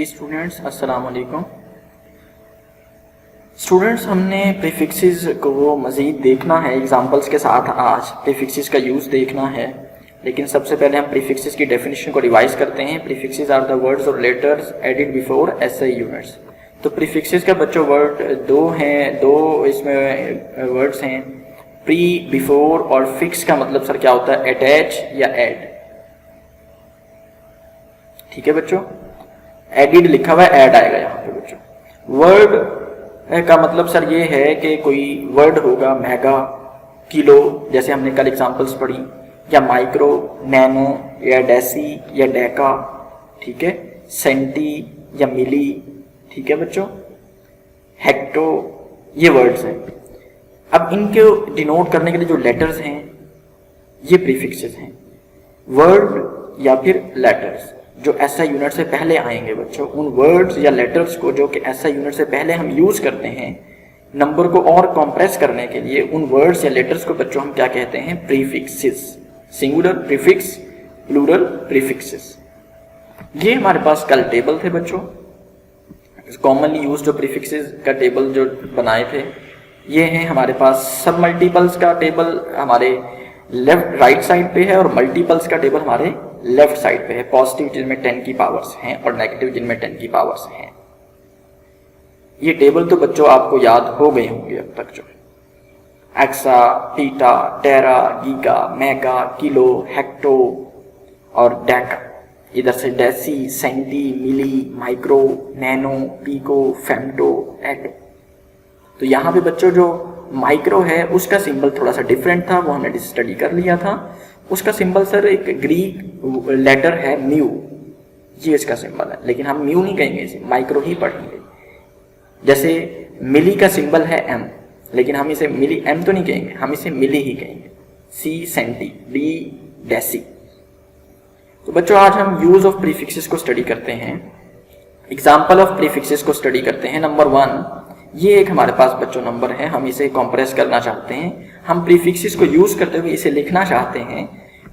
जी students, अस्सलाम वालेकुम। Students, हमने प्रीफिक्सेस को मज़ीद देखना है एग्जांपल्स के साथ। आज प्रीफिक्सेस का यूज़ देखना है, लेकिन सबसे पहले हम प्रीफिक्सेस की डेफिनेशन को रिवाइज करते हैं। प्रीफिक्सेस आर द वर्ड्स और letters added before SI units. तो प्रीफिक्सेस का बच्चों वर्ड दो हैं, दो इसमें वर्ड्स हैं, प्री, बिफोर और फिक्स का मतलब सर क्या होता है? अटैच या ऐड। ठीक है बच्चों, एडिड लिखा हुआ है, ऐड आएगा यहाँ पे बच्चों। वर्ड का मतलब सर ये है कि कोई वर्ड होगा मेगा, किलो जैसे हमने कल एग्जांपल्स पढ़ी, या माइक्रो, नैनो या डेसी या डेका, ठीक है, सेंटी या मिली, ठीक है बच्चों, हेक्टो, ये वर्ड्स हैं। अब इनको डिनोट करने के लिए जो लेटर्स हैं ये प्रीफिक्सेस हैं। वर्ड या फिर लेटर्स जो एसआई यूनिट से पहले आएंगे बच्चों, उन वर्ड्स या लेटर्स को जो कि एसआई यूनिट से पहले हम यूज करते हैं नंबर को और कॉम्प्रेस करने के लिए, उन वर्ड्स या लेटर्स को बच्चों हम क्या कहते हैं? Prefixes. Singular prefix, plural prefixes. ये हमारे पास कल टेबल थे बच्चों, कॉमनली यूज जो प्रीफिक्सेस का टेबल जो बनाए थे ये हैं हमारे पास। सब मल्टीपल्स का टेबल हमारे लेफ्ट राइट साइड पे है और मल्टीपल्स का टेबल हमारे लेफ्ट साइड पे है। पॉजिटिव जिनमें 10 की पावर्स हैं और नेगेटिव जिनमें 10 की पावर्स हैं। ये टेबल तो बच्चों आपको याद हो गए होंगे अब तक, जो एक्सा, पीटा, टेरा, गीगा, मेगा, किलो, हेक्टो और डेका। इधर से डेसी, सेंटी, मिली, माइक्रो, नैनो, पीको, फेम्टो, एटो। तो यहाँ पे बच्चों जो माइक्रो है उसका सिंबल थोड़ा सा डिफरेंट था, वो हमने स्टडी कर लिया था। उसका सिंबल सर एक ग्रीक लेटर है म्यू, ये इसका सिंबल है, लेकिन हम म्यू नहीं कहेंगे, इसे माइक्रो ही पढ़ेंगे। जैसे मिली का सिंबल है एम, लेकिन हम इसे मिली एम तो नहीं कहेंगे, हम इसे मिली ही कहेंगे। सी सेंटी, डी डेसी। तो बच्चों आज हम यूज ऑफ प्रीफिक्सेस को स्टडी करते हैं, एग्जाम्पल ऑफ प्रीफिक्सेस को स्टडी करते हैं। नंबर 1, ये एक हमारे पास बच्चों नंबर है, हम इसे कंप्रेस करना चाहते हैं, हम प्रीफिक्सेस को यूज करते हुए इसे लिखना चाहते हैं,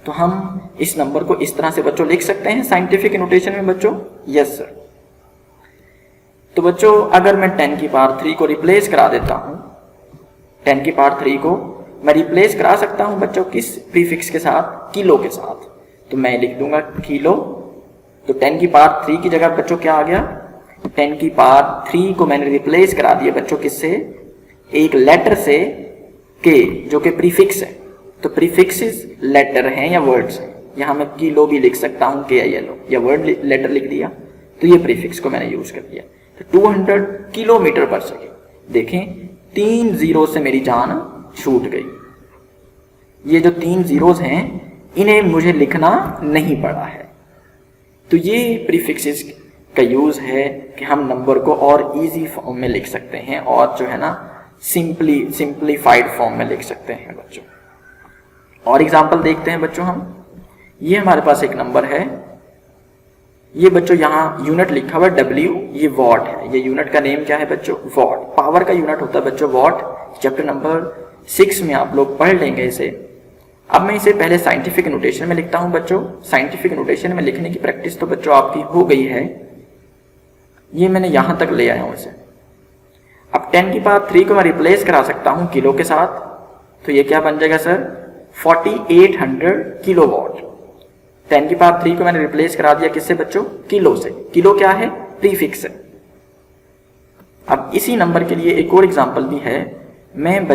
तो हम इस नंबर को इस तरह से बच्चों लिख सकते हैं साइंटिफिक नोटेशन में बच्चों। Yes sir. तो बच्चों अगर मैं 10 की पावर 3 को रिप्लेस करा देता हूं, 10 की पावर 3 को मैं रिप्लेस करा सकता हूं बच्चों किस प्रीफिक्स के साथ? किलो के साथ। तो मैं लिख दूंगा किलो। तो 10 की पावर 3 की जगह बच्चों क्या आ गया? 10 की पावर 3 को मैंने रिप्लेस करा दिया बच्चों किससे? एक लेटर से, के, जो कि प्रीफिक्स है। तो प्रीफिक्सेस लेटर हैं या वर्ड्स हैं? यहां मैं किलो भी लिख सकता हूं, के येलो, या वर्ड लेटर लिख दिया, तो ये प्रीफिक्स को मैंने यूज कर दिया। तो 200 किलोमीटर पर सेकेंड। देखें 3 जीरो से मेरी जान छूट गई। ये जो 3 जीरोस हैं इन्हें मुझे लिखना नहीं पड़ा है। तो ये प्रीफिक्सेस का यूज है कि हम नंबर को और इजी फॉर्म में लिख सकते हैं और जो है ना सिंप्लीफाइड फॉर्म में लिख सकते हैं बच्चों। और एग्जांपल देखते हैं बच्चों हम। ये हमारे पास एक नंबर है, ये बच्चों यहाँ यूनिट लिखा हुआ है W, ये वॉट है। ये यूनिट का नेम क्या है बच्चों? वॉट। पावर का यूनिट होता है बच्चों वॉट। चैप्टर नंबर 6 में आप लोग पढ़ लेंगे इसे। अब मैं इसे पहले साइंटिफिक नोटेशन में लिखता हूं बच्चों। साइंटिफिक नोटेशन में लिखने की प्रैक्टिस तो बच्चों आपकी हो गई है, ये मैंने यहां तक ले आया हूं इसे। अब 10 की पावर 3 को मैं रिप्लेस करा सकता हूं किलो के साथ, तो ये क्या बन जाएगा सर? 4800 किलोवाट। 10 की पावर 3 को मैंने रिप्लेस करा दिया किससे बच्चों? किलो से। किलो क्या है? प्रीफिक्स है। अब इसी नंबर के लिए एक और एग्जांपल भी है। मैं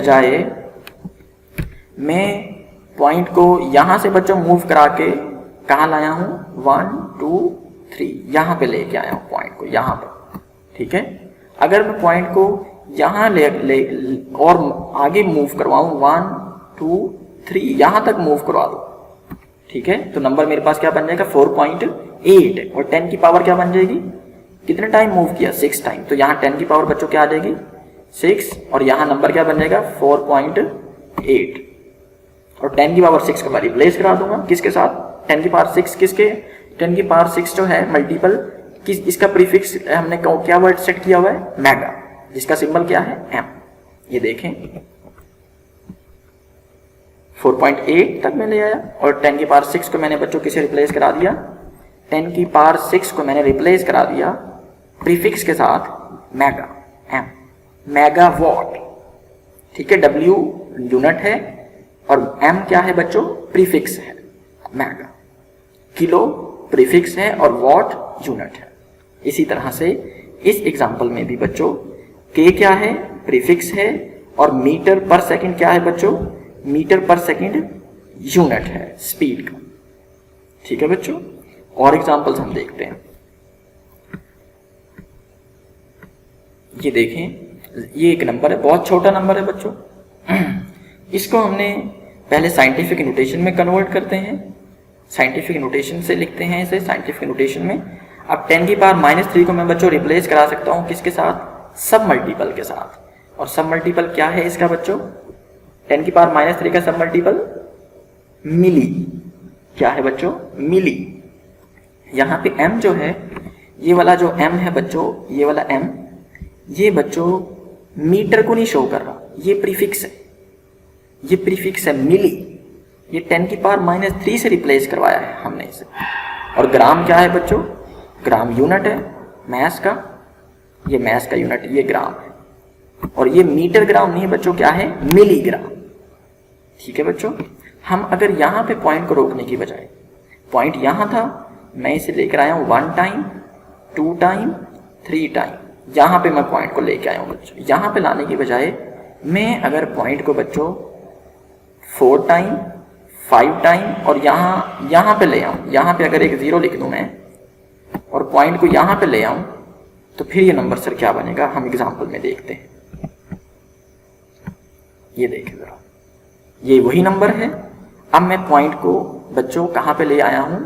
पॉइंट को यहां से बच्चों मूव करा के कहां लाया हूं? 1 2 3, यहां पे लेके आया हूं पॉइंट को, यहां पर। ठीक है, अगर मैं पॉइंट को यहां ले और आगे मूव करवाऊं 1 2 3, यहां तक मूव करवा दो, ठीक है, तो नंबर मेरे पास क्या बन जाएगा? 4.8। और 10 की पावर क्या बन जाएगी? कितने टाइम मूव किया? 6 टाइम। तो यहाँ 10 की पावर बच्चों क्या आ जाएगी? 6, और यहाँ नंबर क्या बन जाएगा? 4.8। और 10 की पावर 6 को मैं रिप्लेस करा दूंगा किसके साथ? 10 की पावर 6 किसके? 10 की पावर 6 जो है मल्टीपल किस, इसका प्रीफिक्स हमने क्या वर्ड सेट किया हुआ है? मेगा, जिसका सिंबल क्या है? एम। ये देखें 4.8 तक मैं ले आया, और 10 की पावर 6 को मैंने बच्चों किसे रिप्लेस करा दिया? 10 की पावर 6 को मैंने रिप्लेस करा दिया प्रीफिक्स के साथ मेगा, एम, मेगावाट, ठीक है, डब्ल्यू यूनिट है और एम क्या है बच्चों, प्रीफिक्स है, मेगा, किलो प्रीफिक्स है और वॉट यूनिट है। इसी तरह से इस एग्जाम्पल में भी बच्चों के क्या है, प्रीफिक्स है और मीटर पर सेकंड क्या है बच्चों, मीटर पर सेकंड यूनिट है स्पीड का, ठीक है बच्चों। और एग्जाम्पल्स हम देखते हैं, ये देखें, ये एक नंबर है, बहुत छोटा नंबर है बच्चों, इसको हमने पहले साइंटिफिक नोटेशन में कन्वर्ट करते हैं, साइंटिफिक नोटेशन से लिखते हैं इसे साइंटिफिक नोटेशन में। अब 10 की पावर -3 को मैं बच्चों रिप्लेस करा सकता हूँ किसके साथ, सब मल्टीपल के साथ। और सब मल्टीपल क्या है इसका बच्चों, 10 की पावर -3 का सब मल्टीपल मिली, क्या है बच्चों, मिली। यहाँ पे m जो है, ये वाला जो m है बच्चों, ये वाला m, ये बच्चों मीटर को नहीं शो कर रहा, ये प्रीफिक्स है, ये प्रीफिक्स है मिली, ये 10 की पावर -3 से रिप्लेस करवाया है हमने इसे। और ग्राम क्या है बच्चों, ग्राम यूनिट है मैस का, ये मैस का यूनिट, ये ग्राम है। और ये मीटर ग्राम नहीं है बच्चों, क्या है, मिलीग्राम, ठीक है बच्चों। हम अगर यहाँ पे पॉइंट को रोकने की बजाय, पॉइंट यहाँ था, मैं इसे लेकर आया हूँ 1 टाइम, 2 टाइम, 3 टाइम, यहाँ पे मैं पॉइंट को लेके आया हूँ बच्चों। यहाँ पे लाने की बजाय मैं अगर पॉइंट को बच्चों 4 टाइम, 5 टाइम और यहाँ पे ले आऊँ, यहाँ पे अगर एक 0 लिख दूँ मैं और पॉइंट को यहाँ पे ले आऊँ, तो फिर ये नंबर सर क्या बनेगा, हम एग्जाम्पल में देखते हैं। ये देखें जरा, ये वही नंबर है। अब मैं पॉइंट को बच्चों कहाँ पे ले आया हूँ,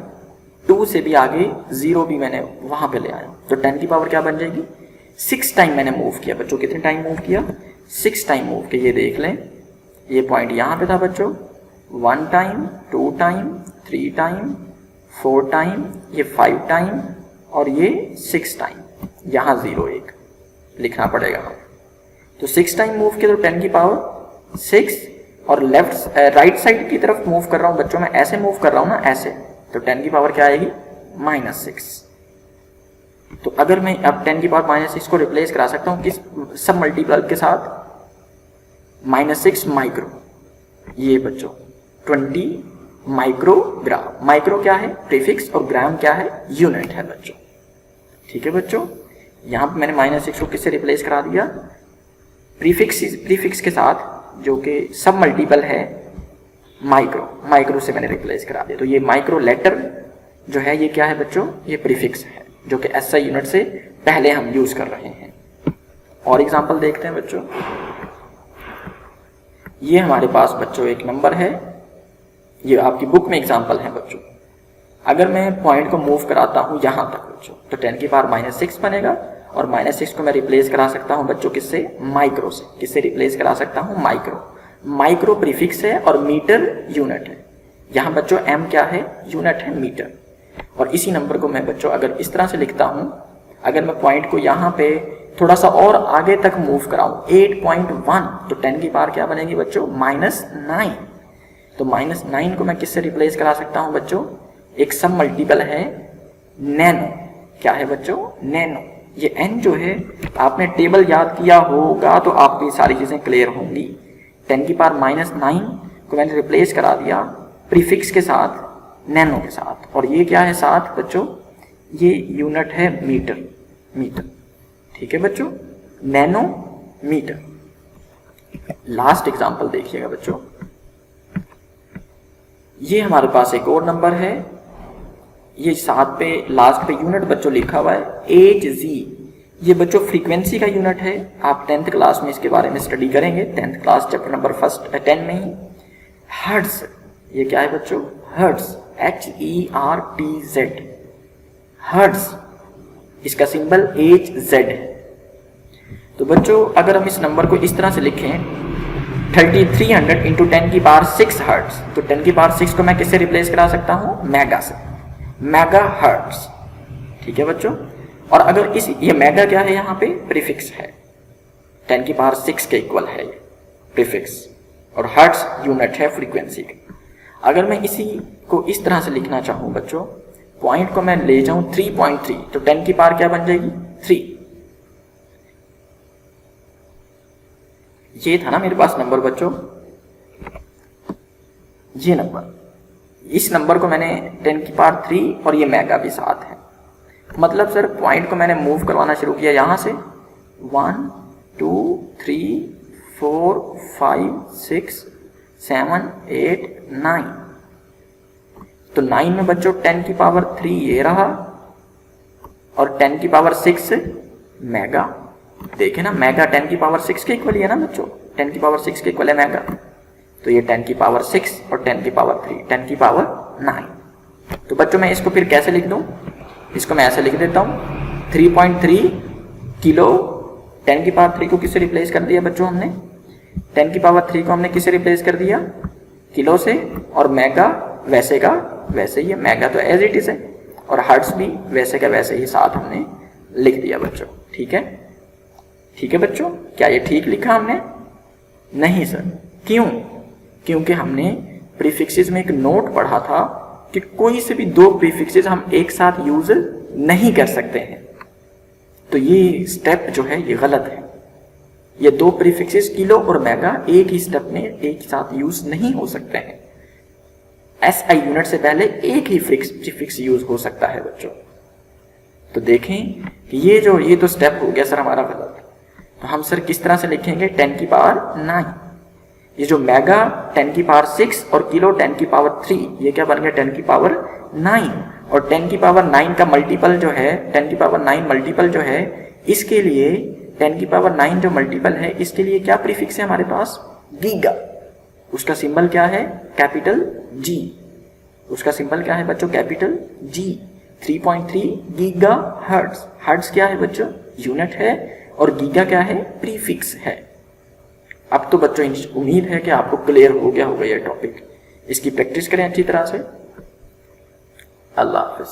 2 से भी आगे 0 भी मैंने वहाँ पे ले आया हूँ, तो 10 की पावर क्या बन जाएगी, 6 टाइम मैंने मूव किया बच्चों। कितने टाइम मूव किया, 6 टाइम मूव किया। ये देख लें, ये पॉइंट यहाँ पे था बच्चों, 1 टाइम, 2 टाइम, 3 टाइम, 4 टाइम, ये 5 टाइम और ये 6 टाइम, यहाँ 0 1 लिखना पड़ेगा हम। तो 6 टाइम मूव किया तो 10 की पावर 6, और लेफ्ट राइट साइड की तरफ मूव कर रहा हूँ बच्चों, मैं ऐसे मूव कर रहा हूँ ना, ऐसे, तो 10 की पावर क्या आएगी, -6। तो अगर मैं अब 10 की पावर -6 को रिप्लेस करा सकता हूँ किस सब मल्टीपल के साथ, -6 माइक्रो, ये बच्चों 20 माइक्रोग्राम। माइक्रो क्या है, प्रीफिक्स, और ग्राम क्या है, यूनिट है बच्चों, ठीक है बच्चों। यहाँ पे मैंने -6 को किससे रिप्लेस करा दिया, प्रीफिक्स के साथ, जो कि सब मल्टीपल है माइक्रो से मैंने रिप्लेस करा दिया। तो ये माइक्रो लेटर जो है, ये क्या है बच्चों, ये प्रीफिक्स है, जो कि SI यूनिट से पहले हम यूज कर रहे हैं। और एग्जांपल देखते हैं बच्चों, ये हमारे पास बच्चों एक नंबर है, ये आपकी बुक में एग्जांपल है बच्चों। अगर मैं पॉइंट को मूव कराता हूँ यहाँ तक बच्चों, तो 10 की पावर -6 बनेगा, और -6 को मैं रिप्लेस करा सकता हूँ बच्चों किससे, माइक्रो से। किससे रिप्लेस करा सकता हूँ, माइक्रो प्रीफिक्स है और मीटर यूनिट है। यहाँ बच्चों m क्या है, यूनिट है, मीटर। और इसी नंबर को मैं बच्चों अगर इस तरह से लिखता हूँ, अगर मैं पॉइंट को यहाँ पे थोड़ा सा और आगे तक मूव कराऊँ 8.1, तो 10 की पावर क्या बनेगी बच्चों, -9। तो -9 को मैं किससे रिप्लेस करा सकता हूँ बच्चों, एक सब मल्टीपल है नैनो, क्या है बच्चों, नैनो। ये n जो है, आपने टेबल याद किया होगा तो आपको ये सारी चीज़ें क्लियर होंगी। 10 की पावर -9 को मैंने रिप्लेस करा दिया प्रीफिक्स के साथ, नैनो के साथ, और ये क्या है साथ बच्चों, ये यूनिट है मीटर, ठीक है बच्चों, नैनो मीटर। लास्ट एग्जांपल देखिएगा बच्चों, ये हमारे पास एक और नंबर है, ये साथ पे लास्ट पे यूनिट बच्चों लिखा हुआ है Hz। ये बच्चों फ्रीक्वेंसी का यूनिट है। आप 10th क्लास में इसके बारे में स्टडी करेंगे, 10th क्लास चैप्टर नंबर 10 में ही। हर्ट्ज, ये क्या है बच्चों, हर्ट्ज, HERTZ, हर्ट्ज, इसका सिंबल Hz है। तो बच्चों अगर हम इस नंबर को इस तरह से लिखें 3300 इंटू 10 की पावर 6 हर्ट्ज, तो 10 की पावर 6 को मैं किससे रिप्लेस करा सकता हूँ, मेगा से, मेगा हर्ट्ज, ठीक है बच्चों। और अगर ये मेगा क्या है, यहाँ पे प्रीफिक्स है, 10 की पावर 6 के इक्वल है ये प्रीफिक्स, और हर्ट्ज यूनिट है फ्रीक्वेंसी का। अगर मैं इसी को इस तरह से लिखना चाहूँ बच्चों, पॉइंट को मैं ले जाऊँ 3.3, तो 10 की पावर क्या बन जाएगी, 3। ये था ना मेरे पास नंबर बच्चों, ये नंबर, इस नंबर को मैंने 10 की पावर 3 और ये मेगा भी साथ है। मतलब सर पॉइंट को मैंने मूव करवाना शुरू किया यहाँ से 1 2 3 4 5 6 7 8 9। तो 9 में बच्चों 10 की पावर 3 ये रहा और 10 की पावर 6 मेगा। देखे ना, मेगा 10 की पावर 6 के इक्वल है ना बच्चों, 10 की पावर 6 के इक्वल है मेगा। तो ये 10 की पावर 6 और 10 की पावर 3, 10 की पावर 9। तो बच्चों मैं इसको फिर कैसे लिख दूं, इसको मैं ऐसे लिख देता हूं 3.3 किलो। 10 की पावर 3 को किससे रिप्लेस कर दिया बच्चों हमने, 10 की पावर 3 को हमने किससे रिप्लेस कर दिया, किलो से। और मेगा वैसे का वैसे ही है, मेगा तो एज इट इज है, और हर्ट्ज भी वैसे का वैसे ही साथ हमने लिख दिया बच्चों। ठीक है, ठीक है बच्चों, क्या ये ठीक लिखा हमने? नहीं सर, क्यों? क्योंकि हमने प्रीफिक्सेस में एक नोट पढ़ा था कि कोई से भी दो प्रीफिक्सेस हम एक साथ यूज नहीं कर सकते हैं। तो ये स्टेप जो है ये गलत है। ये दो प्रीफिक्सेस किलो और मेगा एक ही स्टेप में एक साथ यूज नहीं हो सकते हैं। एसआई यूनिट से पहले एक ही प्रीफिक्स यूज हो सकता है बच्चों। तो देखें कि ये तो स्टेप हो गया सर हमारा गलत। तो हम सर किस तरह से लिखेंगे 10 की पावर 9। ये जो मेगा 10 की पावर 6 और किलो 10 की पावर 3, ये क्या बन गया 10 की पावर 9। और 10 की पावर 9 का मल्टीपल जो है, 10 की पावर 9 मल्टीपल जो है, इसके लिए 10 की पावर 9 जो मल्टीपल है इसके लिए क्या प्रीफिक्स है हमारे पास, गीगा। उसका सिंबल क्या है, कैपिटल जी। उसका सिंबल क्या है बच्चों, capital G. 3.3 giga hertz. Hertz क्या है बच्चों, यूनिट है, और गीगा क्या है, प्रीफिक्स है। अब तो बच्चों उम्मीद है कि आपको क्लियर हो गया होगा ये टॉपिक। इसकी प्रैक्टिस करें अच्छी तरह से। अल्लाह हाफिज।